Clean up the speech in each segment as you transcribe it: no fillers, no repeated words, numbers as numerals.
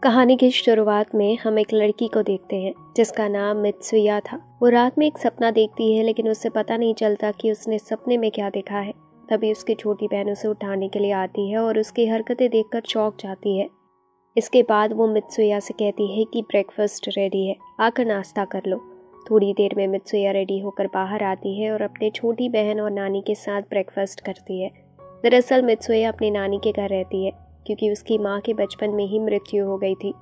कहानी की शुरुआत में हम एक लड़की को देखते हैं जिसका नाम मित्सुया था। वो रात में एक सपना देखती है, लेकिन उसे पता नहीं चलता कि उसने सपने में क्या देखा है। तभी उसकी छोटी बहन उसे उठाने के लिए आती है और उसकी हरकतें देखकर चौंक जाती है। इसके बाद वो मित्सुया से कहती है कि ब्रेकफास्ट रेडी है, आकर नाश्ता कर लो। थोड़ी देर में मित्सुया रेडी होकर बाहर आती है और अपने छोटी बहन और नानी के साथ ब्रेकफास्ट करती है। दरअसल मित्सुया अपनी नानी के घर रहती है, क्योंकि उसकी माँ के बचपन में ही मृत्यु हो गई थी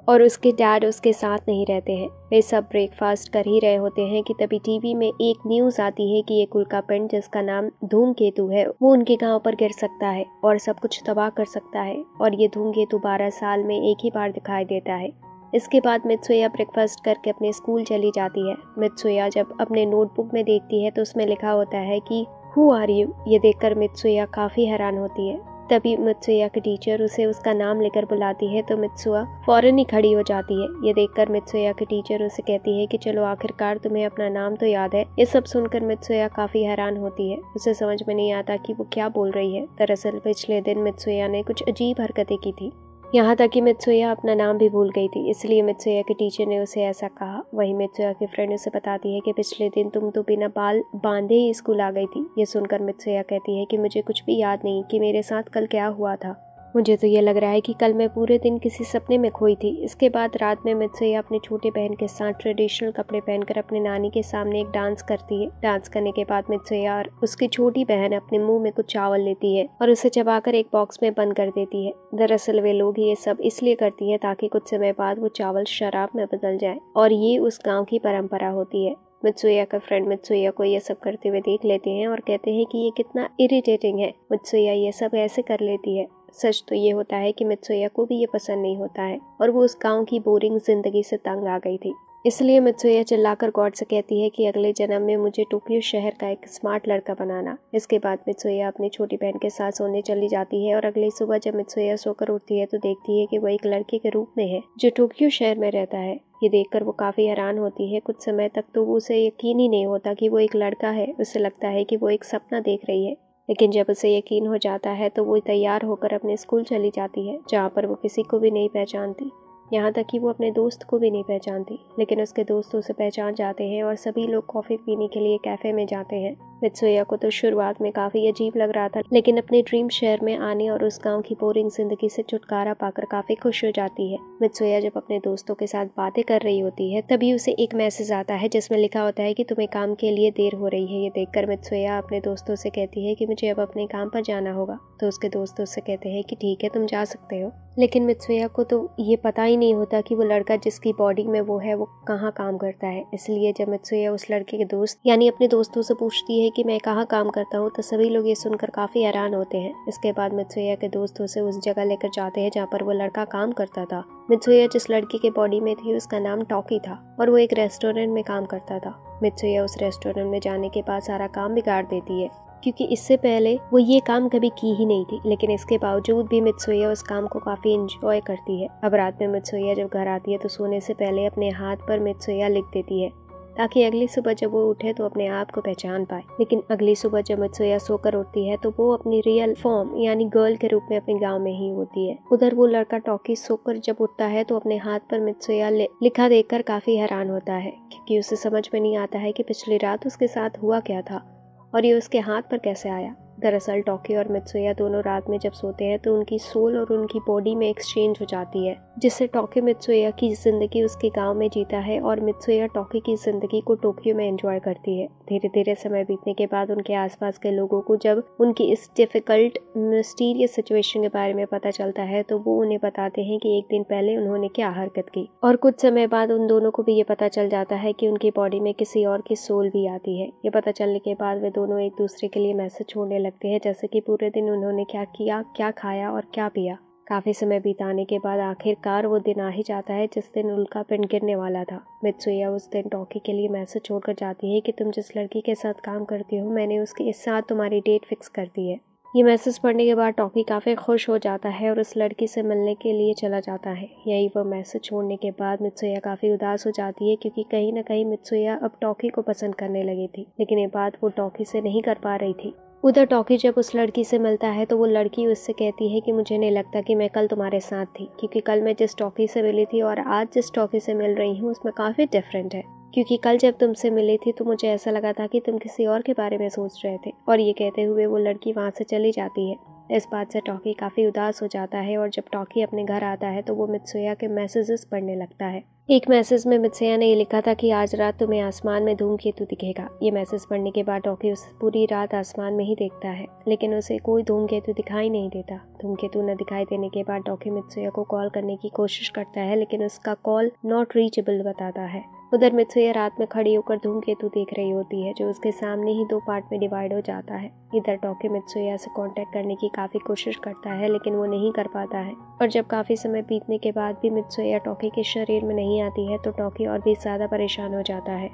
और उसके डैड उसके साथ नहीं रहते हैं। वे सब ब्रेकफास्ट कर ही रहे होते हैं कि तभी टीवी में एक न्यूज़ आती है कि एक उल्कापिंड जिसका नाम धूमकेतु है वो उनके गांव पर गिर सकता है और सब कुछ तबाह कर सकता है। और ये धूमकेतु 12 साल में एक ही बार दिखाई देता है। इसके बाद मित्सुया ब्रेकफास्ट करके अपने स्कूल चली जाती है। मित्सुया जब अपने नोटबुक में देखती है तो उसमें लिखा होता है कि हु आर यू। ये देखकर मित्सुया काफ़ी हैरान होती है। तभी मित्सुया की टीचर उसे उसका नाम लेकर बुलाती है तो मित्सुया फौरन ही खड़ी हो जाती है। ये देखकर मित्सुया की टीचर उसे कहती है कि चलो आखिरकार तुम्हें अपना नाम तो याद है। ये सब सुनकर मित्सुया काफी हैरान होती है। उसे समझ में नहीं आता कि वो क्या बोल रही है। दरअसल पिछले दिन मित्सुया ने कुछ अजीब हरकतें की थी, यहाँ तक कि मित्सुया अपना नाम भी भूल गई थी। इसलिए मित्सुया के टीचर ने उसे ऐसा कहा। वहीं मित्सुया की फ्रेंड उसे बताती है कि पिछले दिन तुम तो बिना बाल बांधे ही स्कूल आ गई थी। ये सुनकर मित्सुया कहती है कि मुझे कुछ भी याद नहीं कि मेरे साथ कल क्या हुआ था। मुझे तो ये लग रहा है कि कल मैं पूरे दिन किसी सपने में खोई थी। इसके बाद रात में मित्सुया अपनी छोटी बहन के साथ ट्रेडिशनल कपड़े पहनकर अपनी नानी के सामने एक डांस करती है। डांस करने के बाद मित्सुया और उसकी छोटी बहन अपने मुंह में कुछ चावल लेती है और उसे चबाकर एक बॉक्स में बंद कर देती है। दरअसल वे लोग ये सब इसलिए करती है ताकि कुछ समय बाद वो चावल शराब में बदल जाए, और ये उस गाँव की परंपरा होती है। मित्सुया का फ्रेंड मित्सुया को ये सब करते हुए देख लेते हैं और कहते हैं कि ये कितना इरिटेटिंग है, मित्सुया ये सब ऐसे कर लेती है। सच तो ये होता है कि मित्सुया को भी ये पसंद नहीं होता है और वो उस गांव की बोरिंग जिंदगी से तंग आ गई थी। इसलिए मित्सुया चिल्लाकर गॉड से कहती है कि अगले जन्म में मुझे टोक्यो शहर का एक स्मार्ट लड़का बनाना। इसके बाद मित्सुया अपनी छोटी बहन के साथ सोने चली जाती है और अगली सुबह जब मित्सुया सोकर उठती है तो देखती है कि वो एक लड़के के रूप में है जो टोक्यो शहर में रहता है। ये देखकर वो काफी हैरान होती है। कुछ समय तक तो वो उसे यकीन ही नहीं होता कि वो एक लड़का है। उसे लगता है कि वो एक सपना देख रही है, लेकिन जब उसे यकीन हो जाता है तो वो तैयार होकर अपने स्कूल चली जाती है, जहाँ पर वो किसी को भी नहीं पहचानती, यहाँ तक कि वो अपने दोस्त को भी नहीं पहचानती। लेकिन उसके दोस्त उसे पहचान जाते हैं और सभी लोग कॉफ़ी पीने के लिए कैफ़े में जाते हैं। मित्सुया को तो शुरुआत में काफ़ी अजीब लग रहा था, लेकिन अपने ड्रीम शहर में आने और उस गांव की बोरिंग जिंदगी से छुटकारा पाकर काफ़ी खुश हो जाती है। मित्सुया जब अपने दोस्तों के साथ बातें कर रही होती है तभी उसे एक मैसेज आता है जिसमें लिखा होता है कि तुम्हें काम के लिए देर हो रही है। ये देखकर मित्सुया अपने दोस्तों से कहती है कि मुझे अब अपने काम पर जाना होगा। तो उसके दोस्त उससे कहते हैं कि ठीक है, तुम जा सकते हो। लेकिन मित्सुया को तो ये पता ही नहीं होता कि वो लड़का जिसकी बॉडी में वो है वो कहाँ काम करता है। इसलिए जब मित्सुया उस लड़के के दोस्त यानी अपने दोस्तों से पूछती है कि मैं कहाँ काम करता हूँ तो सभी लोग ये सुनकर काफी हैरान होते हैं। इसके बाद मित्सुया के दोस्त उसे उस जगह लेकर जाते हैं जहाँ पर वो लड़का काम करता था। मित्सुया जिस लड़की के बॉडी में थी उसका नाम टॉकी था और वो एक रेस्टोरेंट में काम करता था। मित्सुया उस रेस्टोरेंट में जाने के बाद सारा काम बिगाड़ देती है, क्योंकि इससे पहले वो ये काम कभी की ही नहीं थी। लेकिन इसके बावजूद भी मित्सुया उस काम को काफी एंजॉय करती है। अब रात में मित्सुया जब घर आती है तो सोने से पहले अपने हाथ पर मित्सुया लिख देती है ताकि अगली सुबह जब वो उठे तो अपने आप को पहचान पाए। लेकिन अगली सुबह जब मित्सुया सोकर उठती है तो वो अपनी रियल फॉर्म यानी गर्ल के रूप में अपने गांव में ही होती है। उधर वो लड़का टॉकी सोकर जब उठता है तो अपने हाथ पर मित्सुया लिखा देखकर काफी हैरान होता है, क्योंकि उसे समझ में नहीं आता है कि पिछली रात उसके साथ हुआ क्या था और ये उसके हाथ पर कैसे आया। दरअसल टॉकी और मित्सुया दोनों रात में जब सोते हैं तो उनकी सोल और उनकी बॉडी में एक्सचेंज हो जाती है, जिससे टॉकी मित्सुया की जिंदगी उसके गांव में जीता है और मित्सुया टॉकी की जिंदगी को टोक्यो में एंजॉय करती है। धीरे धीरे समय बीतने के बाद उनके आसपास के लोगों को जब उनकी इस डिफिकल्ट मिस्टीरियस सिचुएशन के बारे में पता चलता है तो वो उन्हें बताते हैं कि एक दिन पहले उन्होंने क्या हरकत की, और कुछ समय बाद उन दोनों को भी ये पता चल जाता है कि उनकी बॉडी में किसी और की सोल भी आती है। ये पता चलने के बाद वे दोनों एक दूसरे के लिए मैसेज छोड़ने लगते हैं, जैसे कि पूरे दिन उन्होंने क्या किया, क्या खाया और क्या पिया। काफी समय बिताने के बाद आखिरकार वो दिन आ ही जाता है जिस दिन उल्कापिंड गिरने वाला था। मित्सुया उस दिन टॉकी के लिए मैसेज छोड़कर जाती है कि तुम जिस लड़की के साथ काम करती हो मैंने उसके साथ तुम्हारी डेट फिक्स कर दी है। ये मैसेज पढ़ने के बाद टॉकी काफी खुश हो जाता है और उस लड़की से मिलने के लिए चला जाता है। यही वो मैसेज छोड़ने के बाद मित्सुया काफी उदास हो जाती है, क्योंकि कहीं न कहीं मित्सुया अब टॉकी को पसंद करने लगी थी, लेकिन ये बात वो टॉकी से नहीं कर पा रही थी। उधर टॉकी जब उस लड़की से मिलता है तो वो लड़की उससे कहती है कि मुझे नहीं लगता कि मैं कल तुम्हारे साथ थी, क्योंकि कल मैं जिस टॉकी से मिली थी और आज जिस टॉकी से मिल रही हूँ उसमें काफ़ी डिफरेंट है। क्योंकि कल जब तुमसे मिली थी तो मुझे ऐसा लगा था कि तुम किसी और के बारे में सोच रहे थे। और ये कहते हुए वो लड़की वहाँ से चली जाती है। इस बात से टॉकी काफ़ी उदास हो जाता है और जब टॉकी अपने घर आता है तो वो मित्सुया के मैसेजेस पढ़ने लगता है। एक मैसेज में मित्सुया ने ये लिखा था कि आज रात तुम्हें आसमान में धूमकेतु दिखेगा। ये मैसेज पढ़ने के बाद टॉकी उस पूरी रात आसमान में ही देखता है, लेकिन उसे कोई धूमकेतु दिखाई नहीं देता। धूमकेतु न दिखाई देने के बाद टॉकी मित्सुया को कॉल करने की कोशिश करता है, लेकिन उसका कॉल नॉट रीचेबल बताता है। उधर मित्सुया रात में खड़ी होकर धूमकेतु देख रही होती है, जो उसके सामने ही 2 पार्ट में डिवाइड हो जाता है। इधर टॉकी मित्सुया से कांटेक्ट करने की काफ़ी कोशिश करता है, लेकिन वो नहीं कर पाता है। और जब काफ़ी समय बीतने के बाद भी मित्सुया टॉकी के शरीर में नहीं आती है तो टॉकी और भी ज़्यादा परेशान हो जाता है।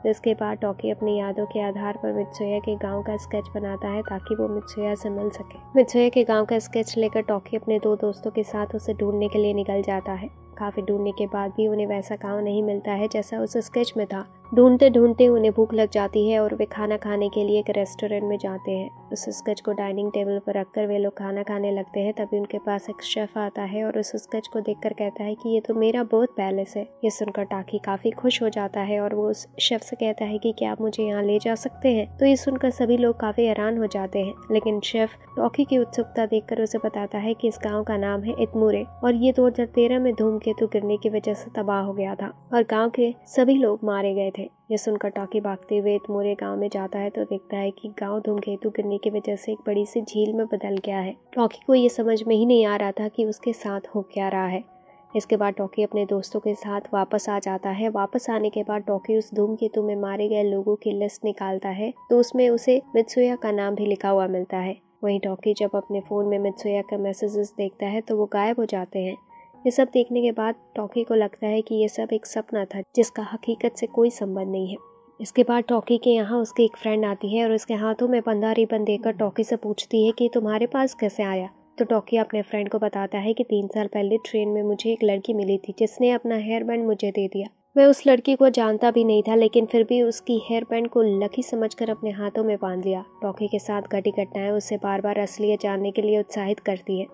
जिसके बाद टॉकी अपनी यादों के आधार पर मित्सुया के गांव का स्केच बनाता है ताकि वो मित्सुया से मिल सके। मित्सुया के गांव का स्केच लेकर टॉकी अपने 2 दोस्तों के साथ उसे ढूंढने के लिए निकल जाता है। काफ़ी ढूंढने के बाद भी उन्हें वैसा गांव नहीं मिलता है जैसा उस स्केच में था। ढूंढते ढूंढते उन्हें भूख लग जाती है और वे खाना खाने के लिए एक रेस्टोरेंट में जाते हैं। उस स्केच को डाइनिंग टेबल पर रखकर वे लोग खाना खाने लगते हैं। तभी उनके पास एक शेफ आता है और उस स्केच को देखकर कहता है कि ये तो मेरा बर्थ पैलेस है। ये सुनकर टॉकी काफ़ी खुश हो जाता है और वो उस शेफ से कहता है कि क्या आप मुझे यहाँ ले जा सकते हैं। तो ये सुनकर सभी लोग काफ़ी हैरान हो जाते हैं, लेकिन शेफ टॉकी की उत्सुकता देखकर उसे बताता है कि इस गाँव का नाम है इतमुरे और ये 2013 में धूमकेतु गिरने की वजह से तबाह हो गया था और गाँव के सभी लोग मारे गए थे। ये सुनकर टॉकी भागते हुए इतमुरे गांव में जाता है तो देखता है कि गांव धूमकेतु गिरने की वजह से एक बड़ी सी झील में बदल गया है। टॉकी को ये समझ में ही नहीं आ रहा था कि उसके साथ हो क्या रहा है। इसके बाद टॉकी अपने दोस्तों के साथ वापस आ जाता है। वापस आने के बाद टॉकी उस धूमकेतु में मारे गए लोगों की लिस्ट निकालता है तो उसमें उसे मित्सुया का नाम भी लिखा हुआ मिलता है। वहीं टॉकी जब अपने फ़ोन में मित्सुया का मैसेजेस देखता है तो वो गायब हो जाते हैं। ये सब देखने के बाद टॉकी को लगता है कि ये सब एक सपना था जिसका हकीकत से कोई संबंध नहीं है। इसके बाद टॉकी के यहाँ उसकी एक फ्रेंड आती है और उसके हाथों में बंधा रिबन देकर टॉकी से पूछती है कि तुम्हारे पास कैसे आया। तो टॉकी अपने फ्रेंड को बताता है कि 3 साल पहले ट्रेन में मुझे एक लड़की मिली थी जिसने अपना हेयर बैंड मुझे दे दिया। मैं उस लड़की को जानता भी नहीं था, लेकिन फिर भी उसकी हेयर बैंड को लकी समझकर अपने हाथों में बांध लिया। टॉकी के साथ घटी घटनाएं उसे बार बार असलियत जानने के लिए उत्साहित करती है।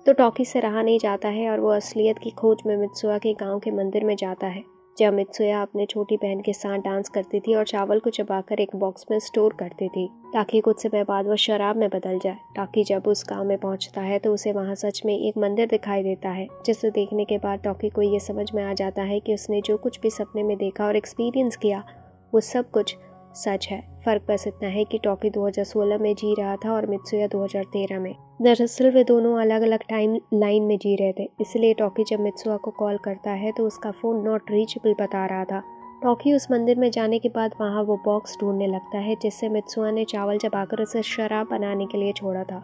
तो टॉकी से रहा नहीं जाता है और वो असलियत की खोज में मित्सुया के गांव के मंदिर में जाता है, जब मित्सुया अपने छोटी बहन के साथ डांस करती थी और चावल को चबाकर एक बॉक्स में स्टोर करती थी ताकि कुछ समय बाद वो शराब में बदल जाए। टॉकी जब उस गांव में पहुंचता है तो उसे वहां सच में एक मंदिर दिखाई देता है, जिसे देखने के बाद टॉकी को ये समझ में आ जाता है कि उसने जो कुछ भी सपने में देखा और एक्सपीरियंस किया वो सब कुछ सच है। फर्क बस इतना है कि टॉकी 2016 में जी रहा था और मित्सुया 2013 में। दरअसल वे दोनों अलग अलग टाइम लाइन में जी रहे थे, इसलिए टॉकी जब मित्सुया को कॉल करता है तो उसका फ़ोन नॉट रीचेबल बता रहा था। टॉकी उस मंदिर में जाने के बाद वहाँ वो बॉक्स ढूंढने लगता है जिससे मित्सुया ने चावल चबाकर उसे शराब बनाने के लिए छोड़ा था।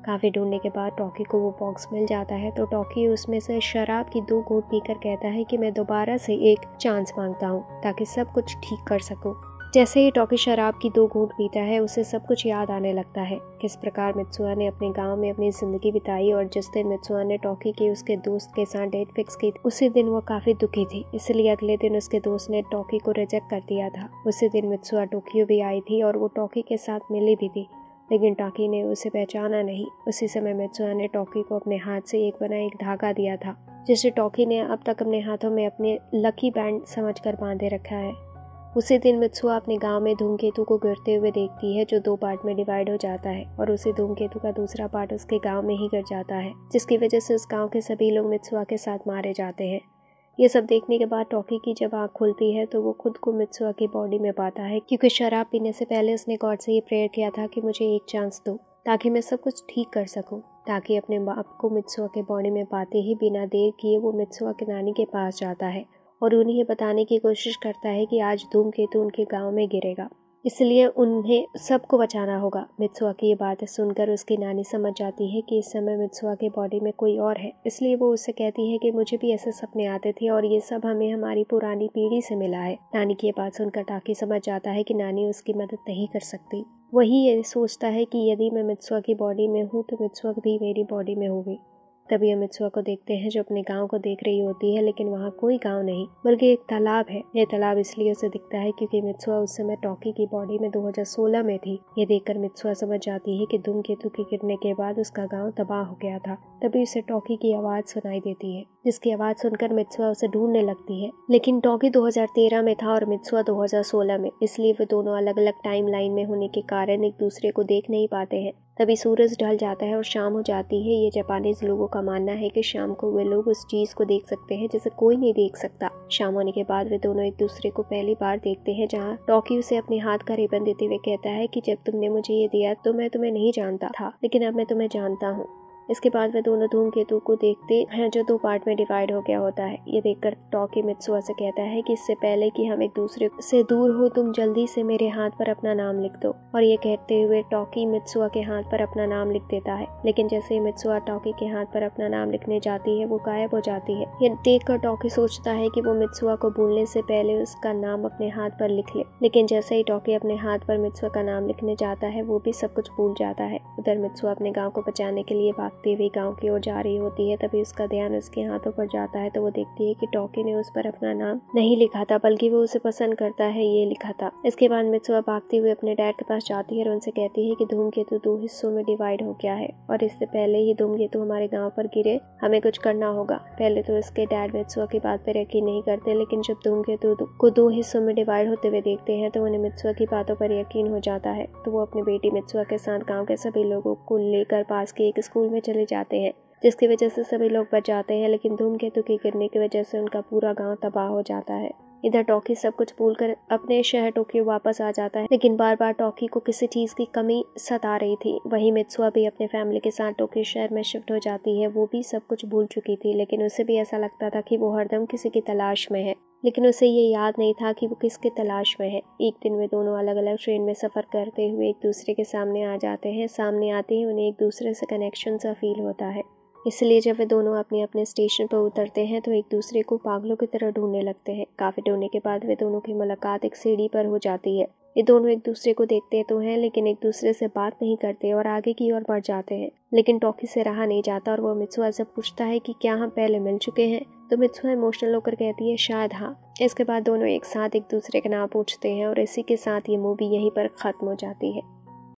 काफ़ी ढूंढने के बाद टॉकी को वो बॉक्स मिल जाता है तो टॉकी उसमें से शराब की 2 घूंट पीकर कहता है कि मैं दोबारा से एक चांस मांगता हूँ ताकि सब कुछ ठीक कर सकूँ। जैसे ही टॉकी शराब की 2 घूंट पीता है उसे सब कुछ याद आने लगता है, किस प्रकार मित्सुया ने अपने गांव में अपनी ज़िंदगी बिताई और जिस दिन मित्सुया ने टॉकी की उसके दोस्त के साथ डेट फिक्स की उसी दिन वो काफ़ी दुखी थी, इसलिए अगले दिन उसके दोस्त ने टॉकी को रिजेक्ट कर दिया था। उसी दिन मित्सुया टोक्यो भी आई थी और वो टॉकी के साथ मिली भी थी, लेकिन टॉकी ने उसे पहचाना नहीं। उसी समय मित्सुया ने टॉकी को अपने हाथ से एक बना एक धागा दिया था, जिसे टॉकी ने अब तक अपने हाथों में अपने लकी बैंड समझकर बांधे रखा है। उसी दिन मित्सुया अपने गांव में धूमकेतु को गिरते हुए देखती है, जो 2 पार्ट में डिवाइड हो जाता है और उसी धूमकेतु का दूसरा पार्ट उसके गांव में ही गिर जाता है, जिसकी वजह से उस गांव के सभी लोग मित्सुया के साथ मारे जाते हैं। ये सब देखने के बाद टॉकी की जब आँख खुलती है तो वो खुद को मित्सुया की बॉडी में पाता है, क्योंकि शराब पीने से पहले उसने गॉड से ये प्रेयर किया था कि मुझे एक चांस दो ताकि मैं सब कुछ ठीक कर सकूं। ताकि अपने बाप को मित्सुया के बॉडी में पाते ही बिना देर किए वो मित्सुया के नानी के पास जाता है और उन्हें बताने की कोशिश करता है कि आज धूमकेतु उनके गांव में गिरेगा, इसलिए उन्हें सबको बचाना होगा। मित्सुया की ये बातें सुनकर उसकी नानी समझ जाती है कि इस समय मित्सुया के बॉडी में कोई और है, इसलिए वो उससे कहती है कि मुझे भी ऐसे सपने आते थे और ये सब हमें हमारी पुरानी पीढ़ी से मिला है। नानी की ये बात सुनकर टॉकी समझ जाता है कि नानी उसकी मदद नहीं कर सकती। वही ये सोचता है कि यदि मैं मित्सुया की बॉडी में हूँ तो मित्सुया भी मेरी बॉडी में होगी। तभी हम मित्सुआ को देखते हैं जो अपने गांव को देख रही होती है, लेकिन वहाँ कोई गांव नहीं बल्कि एक तालाब है। ये तालाब इसलिए उसे दिखता है क्योंकि मित्सुआ उस समय टॉकी की बॉडी में 2016 में थी। ये देखकर मित्सुआ समझ जाती है कि धूमकेतु के गिरने के बाद उसका गाँव तबाह हो गया था। तभी उसे टॉकी की आवाज सुनाई देती है, जिसकी आवाज सुनकर मित्सुआ उसे ढूंढने लगती है। लेकिन टॉकी 2013 में था और मित्सुआ 2016 में, इसलिए वे दोनों अलग अलग टाइम लाइन में होने के कारण एक दूसरे को देख नहीं पाते हैं। तभी सूरज ढल जाता है और शाम हो जाती है। ये जापानीज लोगों का मानना है कि शाम को वे लोग उस चीज को देख सकते हैं जिसे कोई नहीं देख सकता। शाम होने के बाद वे दोनों एक दूसरे को पहली बार देखते हैं, जहाँ टॉकी उसे अपने हाथ का रिबन देते हुए कहता है कि जब तुमने मुझे ये दिया तो मैं तुम्हें नहीं जानता था, लेकिन अब मैं तुम्हें जानता हूँ। इसके बाद वे दोनों धूमकेतु को देखते हैं जो 2 पार्ट में डिवाइड हो गया होता है। ये देखकर टॉकी मित्सुआ से कहता है कि इससे पहले कि हम एक दूसरे से दूर हो, तुम जल्दी से मेरे हाथ पर अपना नाम लिख दो। और ये कहते हुए टॉकी मित्सुआ के हाथ पर अपना नाम लिख देता है, लेकिन जैसे ही मित्सुआ टॉकी के हाथ पर अपना नाम लिखने जाती है वो गायब हो जाती है। ये देखकर टॉकी सोचता है कि वो मित्सुआ को भूलने से पहले उसका नाम अपने हाथ पर लिख ले, लेकिन जैसे ही टॉकी अपने हाथ पर मित्सुआ का नाम लिखने जाता है वो भी सब कुछ भूल जाता है। उधर मित्सुआ अपने गाँव को बचाने के लिए भागती हुई गांव की ओर जा रही होती है। तभी उसका ध्यान उसके हाथों पर जाता है तो वो देखती है कि टॉकी ने उस पर अपना नाम नहीं लिखा था, बल्कि वो उसे पसंद करता है ये लिखा था। इसके बाद मित्सुआ भागती हुई अपने डैड के पास जाती है और उनसे कहती है कि धूमकेतु 2 हिस्सों में डिवाइड हो गया है और इससे पहले ही धूमकेतु हमारे गाँव पर गिरे हमें कुछ करना होगा। पहले तो इसके डैड मित्सुआ की बात पर यकीन नहीं करते, लेकिन जब धूमकेतु को 2 हिस्सों में डिवाइड होते हुए देखते हैं तो उन्हें मित्सुआ की बातों पर यकीन हो जाता है। तो वो अपनी बेटी मित्सुआ के साथ गाँव के सभी लोगों को लेकर पास के एक स्कूल में चले जाते हैं, जिसकी वजह से सभी लोग बच जाते हैं। लेकिन धूमकेतु के गिरने की वजह से उनका पूरा गांव तबाह हो जाता है। इधर टॉकी सब कुछ भूलकर अपने शहर टोक्यो वापस आ जाता है, लेकिन बार बार टॉकी को किसी चीज की कमी सता रही थी। वहीं मित्सुआ भी अपने फैमिली के साथ टोक्यो शहर में शिफ्ट हो जाती है। वो भी सब कुछ भूल चुकी थी, लेकिन उसे भी ऐसा लगता था कि वो हरदम किसी की तलाश में है, लेकिन उसे ये याद नहीं था कि वो किसके तलाश में है। एक दिन वे दोनों अलग अलग ट्रेन में सफर करते हुए एक दूसरे के सामने आ जाते हैं। सामने आते ही उन्हें एक दूसरे से कनेक्शन सा फील होता है, इसलिए जब वे दोनों अपने अपने स्टेशन पर उतरते हैं तो एक दूसरे को पागलों की तरह ढूंढने लगते हैं। काफी ढूंढने के बाद वे दोनों की मुलाकात एक सीढ़ी पर हो जाती है। ये दोनों एक दूसरे को देखते तो हैं, लेकिन एक दूसरे से बात नहीं करते और आगे की ओर बढ़ जाते हैं। लेकिन टॉकी से रहा नहीं जाता और वो मित्सुआ से पूछता है कि क्या हम पहले मिल चुके हैं। तो मित्सुआ इमोशनल होकर कहती है शायद हाँ। इसके बाद दोनों एक साथ एक दूसरे का नाम पूछते हैं और इसी के साथ ये मूवी यहीं पर खत्म हो जाती है।